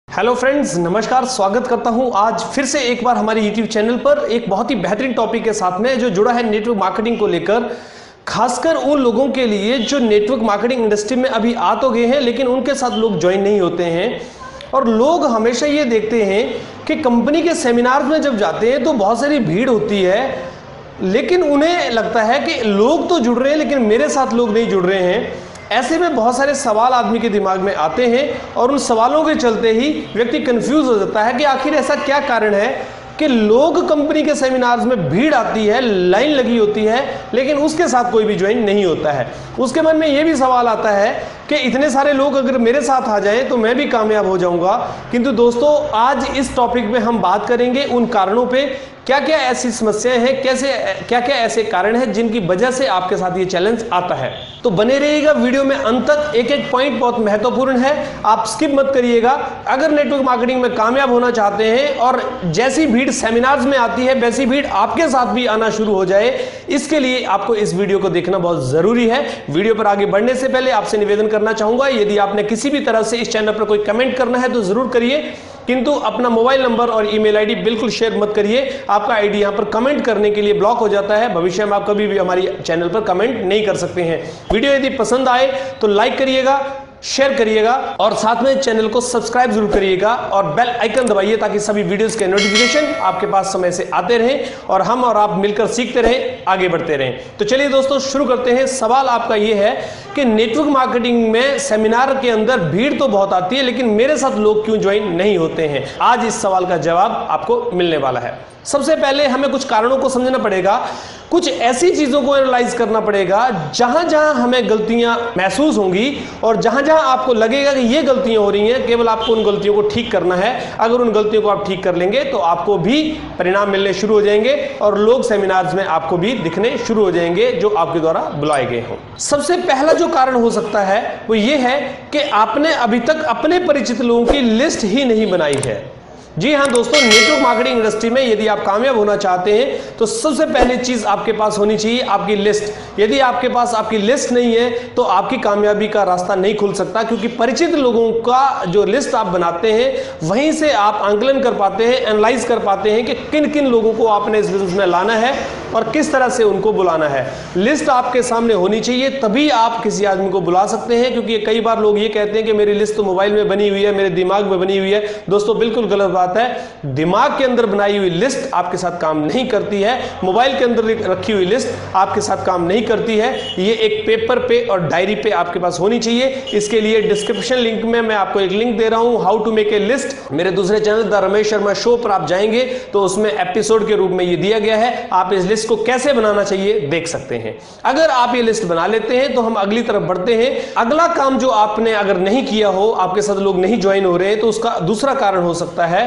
Hello friends, नमस्कार। स्वागत करता हूं आज फिर से एक बार हमारे यूट्यूब चैनल पर एक बहुत ही बेहतरीन टॉपिक के साथ में जो जुड़ा है नेटवर्क मार्केटिंग को लेकर। खासकर उन लोगों के लिए जो नेटवर्क मार्केटिंग इंडस्ट्री में अभी आ तो गए हैं लेकिन उनके साथ लोग ज्वाइन नहीं होते हैं। और लोग हमेशा ये देखते हैं कि कंपनी के सेमिनार में जब जाते हैं तो बहुत सारी भीड़ होती है, लेकिन उन्हें लगता है कि लोग तो जुड़ रहे हैं लेकिन मेरे साथ लोग नहीं जुड़ रहे हैं। ऐसे में बहुत सारे सवाल आदमी के दिमाग में आते हैं और उन सवालों के चलते ही व्यक्ति कंफ्यूज हो जाता है कि आखिर ऐसा क्या कारण है कि लोग कंपनी के सेमिनार्स में भीड़ आती है, लाइन लगी होती है, लेकिन उसके साथ कोई भी ज्वाइन नहीं होता है। उसके मन में यह भी सवाल आता है कि इतने सारे लोग अगर मेरे साथ आ जाएं तो मैं भी कामयाब हो जाऊंगा। किंतु दोस्तों, आज इस टॉपिक में हम बात करेंगे उन कारणों पे, क्या क्या ऐसी समस्याएं हैं, क्या क्या ऐसे कारण हैं जिनकी वजह से आपके साथ ये चैलेंज आता है। तो बने रहिएगा वीडियो में अंत तक। एक एक पॉइंट बहुत महत्वपूर्ण है, आप स्किप मत करिएगा। अगर नेटवर्क मार्केटिंग में कामयाब होना चाहते हैं और जैसी भीड़ सेमिनार्स में आती है वैसी भीड़ आपके साथ भी आना शुरू हो जाए, इसके लिए आपको इस वीडियो को देखना बहुत जरूरी है। वीडियो पर आगे बढ़ने से पहले आपसे निवेदन करना चाहूंगा, यदि आपने किसी भी तरह से इस चैनल पर कोई कमेंट करना है तो जरूर करिए, किंतु अपना मोबाइल नंबर और ईमेल आईडी बिल्कुल शेयर मत करिए। आपका आईडी यहां पर कमेंट करने के लिए ब्लॉक हो जाता है। भविष्य में आप कभी भी हमारी चैनल पर कमेंट नहीं कर सकते हैं। वीडियो यदि पसंद आए तो लाइक करिएगा, शेयर करिएगा और साथ में चैनल को सब्सक्राइब जरूर करिएगा और बेल आइकन दबाइए ताकि सभी वीडियोस के नोटिफिकेशन आपके पास समय से आते रहें और हम और आप मिलकर सीखते रहें, आगे बढ़ते रहें। तो चलिए दोस्तों, शुरू करते हैं। सवाल आपका यह है कि नेटवर्क मार्केटिंग में सेमिनार के अंदर भीड़ तो बहुत आती है लेकिन मेरे साथ लोग क्यों ज्वाइन नहीं होते हैं। आज इस सवाल का जवाब आपको मिलने वाला है। सबसे पहले हमें कुछ कारणों को समझना पड़ेगा, कुछ ऐसी चीजों को एनालाइज करना पड़ेगा जहां जहां हमें गलतियां महसूस होंगी और जहां जहां आपको लगेगा कि ये गलतियां हो रही हैं, केवल आपको उन गलतियों को ठीक करना है। अगर उन गलतियों को आप ठीक कर लेंगे तो आपको भी परिणाम मिलने शुरू हो जाएंगे और लोग सेमिनार्स में आपको भी दिखने शुरू हो जाएंगे जो आपके द्वारा बुलाए गए हों। सबसे पहला जो कारण हो सकता है वो ये है कि आपने अभी तक अपने परिचित लोगों की लिस्ट ही नहीं बनाई है। जी हां दोस्तों, नेटवर्क मार्केटिंग इंडस्ट्री में यदि आप कामयाब होना चाहते हैं तो सबसे पहली चीज आपके पास होनी चाहिए आपकी लिस्ट। यदि आपके पास आपकी लिस्ट नहीं है तो आपकी कामयाबी का रास्ता नहीं खुल सकता, क्योंकि परिचित लोगों का जो लिस्ट आप बनाते हैं वहीं से आप आंकलन कर पाते हैं, एनालाइज कर पाते हैं कि किन किन लोगों को आपने इस बिजनेस में लाना है और किस तरह से उनको बुलाना है। लिस्ट आपके सामने होनी चाहिए, तभी आप किसी आदमी को बुला सकते हैं। क्योंकि कई बार लोग ये कहते हैं कि मेरी लिस्ट तो मोबाइल में बनी हुई है, मेरे दिमाग में बनी हुई है। दोस्तों, बिल्कुल गलत बात है। दिमाग के अंदर बनाई हुई लिस्ट आपके साथ काम नहीं करती है, मोबाइल के अंदर रखी हुई लिस्ट आपके साथ काम नहीं करती है। ये एक पेपर पे और डायरी पे आपके पास होनी चाहिए। इसके लिए डिस्क्रिप्शन लिंक में मैं आपको एक लिंक दे रहा हूं, how to make a list. मेरे दूसरे channel the Ramesh Sharma show पर आप जाएंगे तो उसमें एपिसोड के रूप में ये दिया गया है, आप इस लिस्ट को कैसे बनाना चाहिए देख सकते हैं। अगर आप ये लिस्ट बना लेते हैं तो हम अगली तरफ बढ़ते हैं। अगला काम जो आपने अगर नहीं किया हो, आपके साथ लोग नहीं ज्वाइन हो रहे हैं, तो उसका दूसरा कारण हो सकता है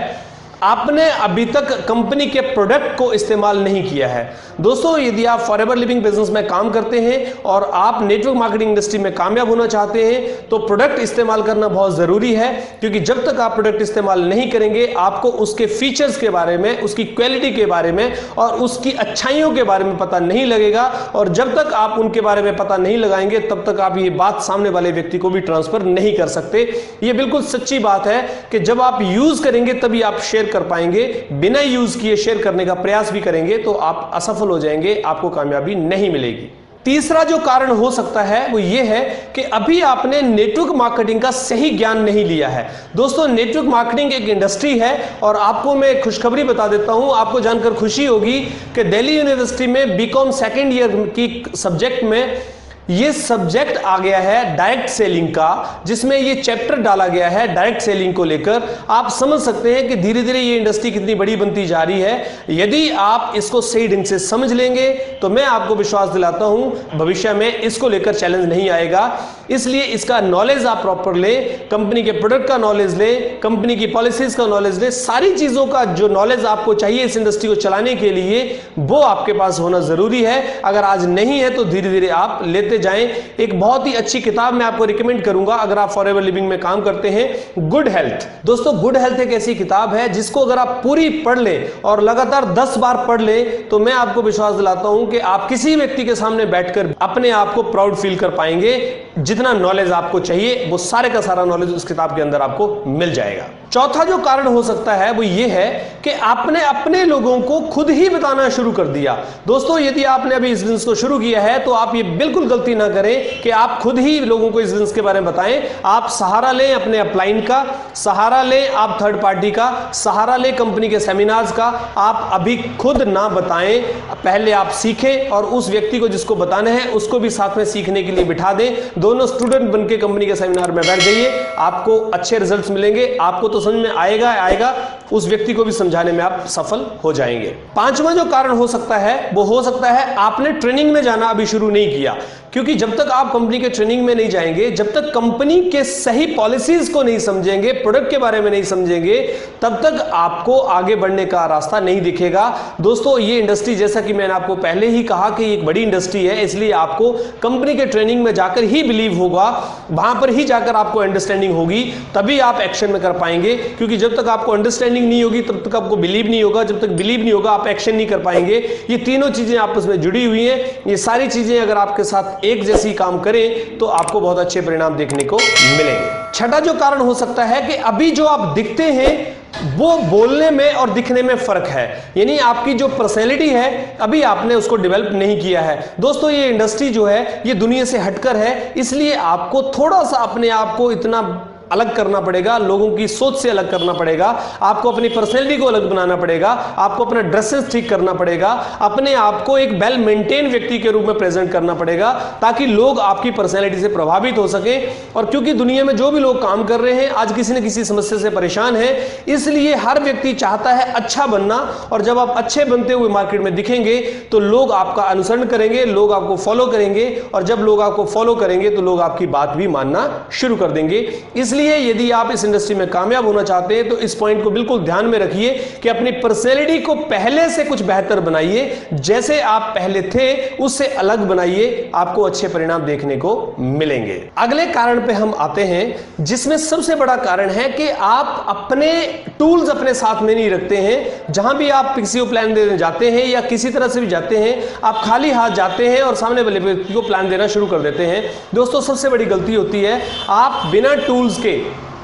आपने अभी तक कंपनी के प्रोडक्ट को इस्तेमाल नहीं किया है। दोस्तों, यदि आप फॉरएवर लिविंग बिजनेस में काम करते हैं और आप नेटवर्क मार्केटिंग इंडस्ट्री में कामयाब होना चाहते हैं तो प्रोडक्ट इस्तेमाल करना बहुत जरूरी है। क्योंकि जब तक आप प्रोडक्ट इस्तेमाल नहीं करेंगे आपको उसके फीचर्स के बारे में, उसकी क्वालिटी के बारे में और उसकी अच्छाइयों के बारे में पता नहीं लगेगा। और जब तक आप उनके बारे में पता नहीं लगाएंगे तब तक आप ये बात सामने वाले व्यक्ति को भी ट्रांसफर नहीं कर सकते। ये बिल्कुल सच्ची बात है कि जब आप यूज करेंगे तभी आप शेयर कर पाएंगे। बिना यूज किए शेयर करने का प्रयास भी करेंगे तो आप असफल हो जाएंगे, आपको कामयाबी नहीं मिलेगी। तीसरा जो कारण हो सकता है वो ये है कि अभी आपने नेटवर्क मार्केटिंग का सही ज्ञान नहीं लिया है। दोस्तों, नेटवर्क मार्केटिंग एक इंडस्ट्री है और आपको मैं खुशखबरी बता देता हूं, आपको जानकर खुशी होगी कि दिल्ली यूनिवर्सिटी में बीकॉम सेकेंड ईयर की सब्जेक्ट में ये सब्जेक्ट आ गया है डायरेक्ट सेलिंग का, जिसमें ये चैप्टर डाला गया है डायरेक्ट सेलिंग को लेकर। आप समझ सकते हैं कि धीरे धीरे ये इंडस्ट्री कितनी बड़ी बनती जा रही है। यदि आप इसको सही ढंग से समझ लेंगे तो मैं आपको विश्वास दिलाता हूं भविष्य में इसको लेकर चैलेंज नहीं आएगा। इसलिए इसका नॉलेज आप प्रॉपर लें, कंपनी के प्रोडक्ट का नॉलेज लें, कंपनी की पॉलिसीज का नॉलेज लें, सारी चीजों का जो नॉलेज आपको चाहिए इस इंडस्ट्री को चलाने के लिए वो आपके पास होना जरूरी है। अगर आज नहीं है तो धीरे धीरे आप लेते जाएं। एक बहुत ही अच्छी किताब मैं आपको रिकमेंड करूंगा अगर आप फॉरएवर लिविंग में काम करते हैं, गुड हेल्थ। दोस्तों, गुड हेल्थ एक ऐसी किताब है जिसको अगर आप पूरी पढ़ लें और लगातार 10 बार पढ़ लें तो मैं आपको विश्वास दिलाता हूं कि आप किसी व्यक्ति के सामने बैठकर अपने आप को प्राउड फील कर पाएंगे। जितना नॉलेज आपको चाहिए वो सारे का सारा नॉलेज उस किताब के अंदर आपको मिल जाएगा। चौथा जो कारण हो सकता है वो ये है कि आपने अपने लोगों को खुद ही बताना शुरू कर दिया। दोस्तों, यदि आपने अभी इस बिजनेस को शुरू किया है तो आप ये बिल्कुल गलती ना करें कि आप खुद ही लोगों को इस बिजनेस के बारे में बताएं। आप सहारा लें अपने अपलाइन का, सहारा लें आप थर्ड पार्टी का, सहारा लें कंपनी के सेमिनार्स का। आप अभी खुद ना बताएं, पहले आप सीखें और उस व्यक्ति को जिसको बताना है उसको भी साथ में सीखने के लिए बिठा दें। दोनों स्टूडेंट बनके कंपनी के सेमिनार में बैठ जाइए, आपको अच्छे रिजल्ट्स मिलेंगे। आपको तो समझ में आएगा, उस व्यक्ति को भी समझाने में आप सफल हो जाएंगे। पांचवा जो कारण हो सकता है वो हो सकता है आपने ट्रेनिंग में जाना अभी शुरू नहीं किया, क्योंकि जब तक आप कंपनी के ट्रेनिंग में नहीं जाएंगे, जब तक कंपनी के सही पॉलिसीज को नहीं समझेंगे, प्रोडक्ट के बारे में नहीं समझेंगे, तब तक आपको आगे बढ़ने का रास्ता नहीं दिखेगा। दोस्तों, ये इंडस्ट्री, जैसा कि मैंने आपको पहले ही कहा कि एक बड़ी इंडस्ट्री है, इसलिए आपको कंपनी के ट्रेनिंग में जाकर ही बिलीव होगा, वहां पर ही जाकर आपको अंडरस्टैंडिंग होगी, तभी आप एक्शन में कर पाएंगे। क्योंकि जब तक आपको अंडरस्टैंडिंग नहीं होगी तब तक आपको बिलीव नहीं होगा, जब तक बिलीव नहीं होगा आप एक्शन नहीं कर पाएंगे। ये तीनों चीजें आपस में जुड़ी हुई हैं। ये सारी चीजें अगर आपके साथ एक जैसी काम करें तो आपको बहुत अच्छे परिणाम देखने को मिलेंगे। छठा जो कारण हो सकता है कि अभी जो आप दिखते हैं वो बोलने में और दिखने में फर्क है, यानी आपकी जो पर्सनैलिटी है अभी आपने उसको डेवलप नहीं किया है। दोस्तों, ये इंडस्ट्री जो है ये दुनिया से हटकर है, इसलिए आपको थोड़ा सा अपने आप को इतना अलग करना पड़ेगा, लोगों की सोच से अलग करना पड़ेगा, आपको अपनी पर्सनैलिटी को अलग बनाना पड़ेगा, आपको अपना ड्रेसेस ठीक करना पड़ेगा, अपने आप को एक वेल मेंटेन व्यक्ति के रूप में प्रेजेंट करना पड़ेगा, ताकि लोग आपकी पर्सनैलिटी से प्रभावित हो सके। और क्योंकि दुनिया में जो भी लोग काम कर रहे हैं आज किसी न किसी समस्या से परेशान है, इसलिए हर व्यक्ति चाहता है अच्छा बनना, और जब आप अच्छे बनते हुए मार्केट में दिखेंगे तो लोग आपका अनुसरण करेंगे, लोग आपको फॉलो करेंगे, और जब लोग आपको फॉलो करेंगे तो लोग आपकी बात भी मानना शुरू कर देंगे। इसलिए यदि आप इस इंडस्ट्री में कामयाब होना चाहते हैं तो इस पॉइंट को बिल्कुल ध्यान में रखिए कि अपनी पर्सनैलिटी को पहले से कुछ बेहतर बनाइए, जैसे आप पहले थे उससे अलग बनाइए, आपको अच्छे परिणाम देखने को मिलेंगे। अगले कारण पे हम आते हैं, जिसमें सबसे बड़ा कारण है कि आप अपने टूल्स अपने साथ में नहीं रखते हैं। जहां भी आप किसी को प्लान देने जाते हैं या किसी तरह से भी जाते हैं, आप खाली हाथ जाते हैं और सामने वाले व्यक्ति को प्लान देना शुरू कर देते हैं। दोस्तों, सबसे बड़ी गलती होती है, आप बिना टूल्स के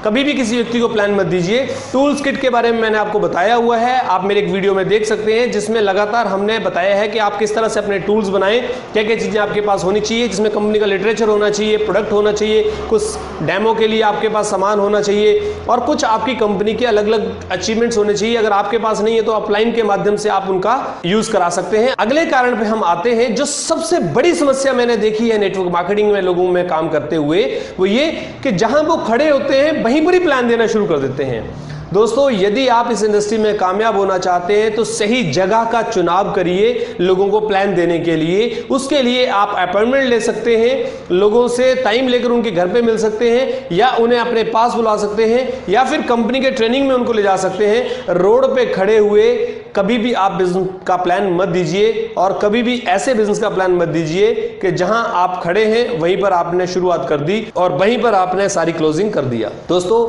कभी भी किसी व्यक्ति को प्लान मत दीजिए। टूल्स किट के बारे में मैंने आपको बताया हुआ है, आप मेरे एक वीडियो में देख सकते हैं, जिसमें लगातार हमने बताया है कि आप किस तरह से अपने टूल्स बनाएं, क्या क्या चीज़ें आपके पास होनी चाहिए, जिसमें कंपनी का लिटरेचर होना चाहिए, प्रोडक्ट होना चाहिए, कुछ डेमो के लिए आपके पास सामान होना चाहिए, और कुछ आपकी कंपनी के अलग अलग अचीवमेंट्स होने चाहिए। अगर आपके पास नहीं है तो अपलाइन के माध्यम से आप उनका यूज करा सकते हैं। अगले कारण पे हम आते हैं, जो सबसे बड़ी समस्या मैंने देखी है नेटवर्क मार्केटिंग में लोगों में काम करते हुए, वो ये कि जहां वो खड़े होते हैं वहीं पर ही प्लान देना शुरू कर देते हैं। दोस्तों, यदि आप इस इंडस्ट्री में कामयाब होना चाहते हैं तो सही जगह का चुनाव करिए लोगों को प्लान देने के लिए। उसके लिए आप अपॉइंटमेंट ले सकते हैं, लोगों से टाइम लेकर उनके घर पे मिल सकते हैं, या उन्हें अपने पास बुला सकते हैं, या फिर कंपनी के ट्रेनिंग में उनको ले जा सकते हैं। रोड पे खड़े हुए कभी भी आप बिजनेस का प्लान मत दीजिए, और कभी भी ऐसे बिजनेस का प्लान मत दीजिए कि जहां आप खड़े हैं वहीं पर आपने शुरुआत कर दी और वहीं पर आपने सारी क्लोजिंग कर दिया। दोस्तों,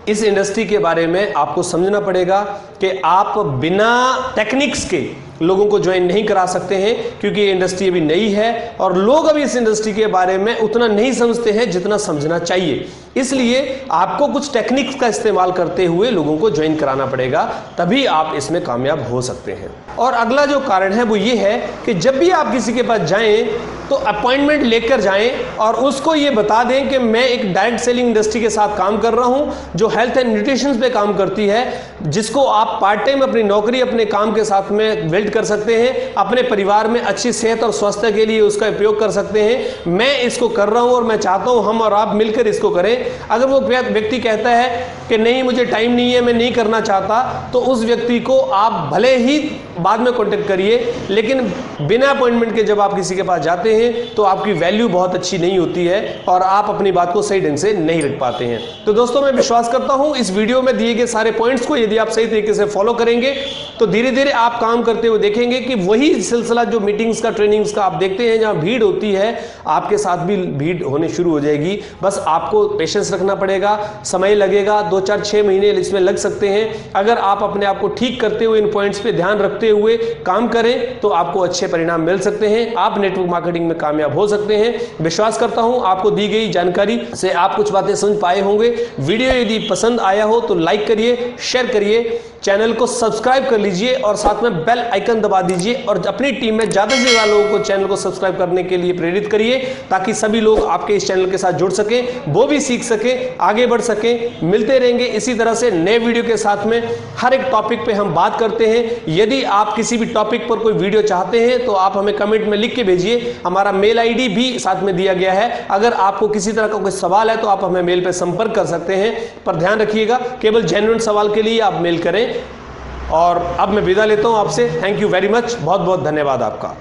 इस इंडस्ट्री के बारे में आपको समझना पड़ेगा कि आप बिना टेक्निक्स के लोगों को ज्वाइन नहीं करा सकते हैं, क्योंकि ये इंडस्ट्री अभी नई है और लोग अभी इस इंडस्ट्री के बारे में उतना नहीं समझते हैं जितना समझना चाहिए। इसलिए आपको कुछ टेक्निक्स का इस्तेमाल करते हुए लोगों को ज्वाइन कराना पड़ेगा, तभी आप इसमें कामयाब हो सकते हैं। और अगला जो कारण है वो ये है कि जब भी आप किसी के पास जाएं तो अपॉइंटमेंट लेकर जाएं और उसको ये बता दें कि मैं एक डायरेक्ट सेलिंग इंडस्ट्री के साथ काम कर रहा हूं, जो हेल्थ एंड न्यूट्रिशन पे काम करती है, जिसको आप पार्ट टाइम अपनी नौकरी अपने काम के साथ में बिल्ड कर सकते हैं, अपने परिवार में अच्छी सेहत और स्वास्थ्य के लिए उसका उपयोग कर सकते हैं। मैं इसको कर रहा हूं और मैं चाहता हूं हम और आप मिलकर इसको करें। अगर वो व्यक्ति कहता है कि नहीं मुझे टाइम नहीं है, मैं नहीं करना चाहता, तो उस व्यक्ति को आप भले ही बाद में कॉन्टेक्ट करिए, लेकिन बिना अपॉइंटमेंट के जब आप किसी के पास जाते हैं तो आपकी वैल्यू बहुत अच्छी नहीं होती है और आप अपनी बात को सही ढंग से नहीं रख पाते हैं। तो दोस्तों, मैं विश्वास करता हूं इस वीडियो में दिए गए सारे पॉइंट्स को यदि आप सही तरीके से फॉलो करेंगे तो धीरे धीरे आप काम करते हुए देखेंगे कि वही सिलसिला जो मीटिंग्स का, ट्रेनिंग्स का आप देखते हैं, जहां भीड़ होती है, आपके साथ भी भीड़ होने शुरू हो जाएगी। बस आपको पेशेंस रखना पड़ेगा, समय लगेगा, 2, 4, 6 महीने इसमें लग सकते हैं। अगर आप अपने आप को ठीक करते हुए इन पॉइंट्स पे ध्यान रखते हुए काम करें तो आपको अच्छे परिणाम मिल सकते हैं, आप नेटवर्क मार्केटिंग में कामयाब हो सकते हैं। विश्वास करता हूं आपको दी गई जानकारी से आप कुछ बातें समझ पाए होंगे। वीडियो यदि पसंद आया हो तो लाइक करिए, शेयर करिए, चैनल को सब्सक्राइब कर लीजिए और साथ में बेल आइकन दबा दीजिए और अपनी टीम में ज़्यादा से ज़्यादा लोगों को चैनल को सब्सक्राइब करने के लिए प्रेरित करिए, ताकि सभी लोग आपके इस चैनल के साथ जुड़ सकें, वो भी सीख सकें, आगे बढ़ सकें। मिलते रहेंगे इसी तरह से नए वीडियो के साथ में। हर एक टॉपिक पे हम बात करते हैं। यदि आप किसी भी टॉपिक पर कोई वीडियो चाहते हैं तो आप हमें कमेंट में लिख के भेजिए। हमारा मेल आईडी भी साथ में दिया गया है। अगर आपको किसी तरह का कोई सवाल है तो आप हमें मेल पर संपर्क कर सकते हैं। पर ध्यान रखिएगा, केवल जेन्युइन सवाल के लिए आप मेल करें। और अब मैं विदा लेता हूं आपसे। थैंक यू वेरी मच, बहुत बहुत धन्यवाद आपका।